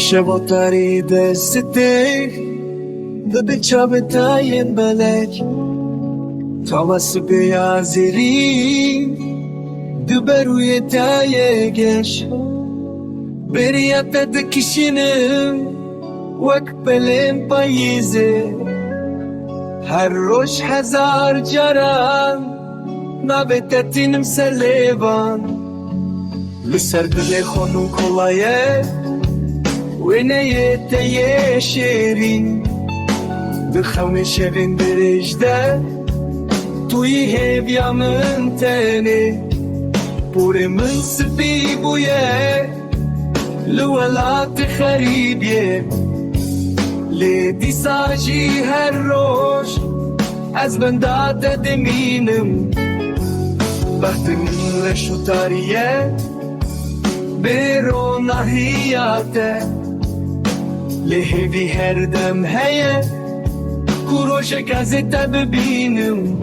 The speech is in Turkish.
Dişevotari destek Dede çabetayen belek Tavası beyaziri Düberuye taye geç Beriyata de kişinin Vak belem payize Her roş hazar caran Nabetetinim selevan Lüser bile khonu kolaye Weneye teye şerin Dıkhame şerin derejde Tuyi hevyamın teni Pure min sipi buye Lüvelat xaribye Le disaji her roş Az bendate deminim Bahtımın leşutariye Bero nahiyate لهوی هر دم هیه کوروش گازه ببینم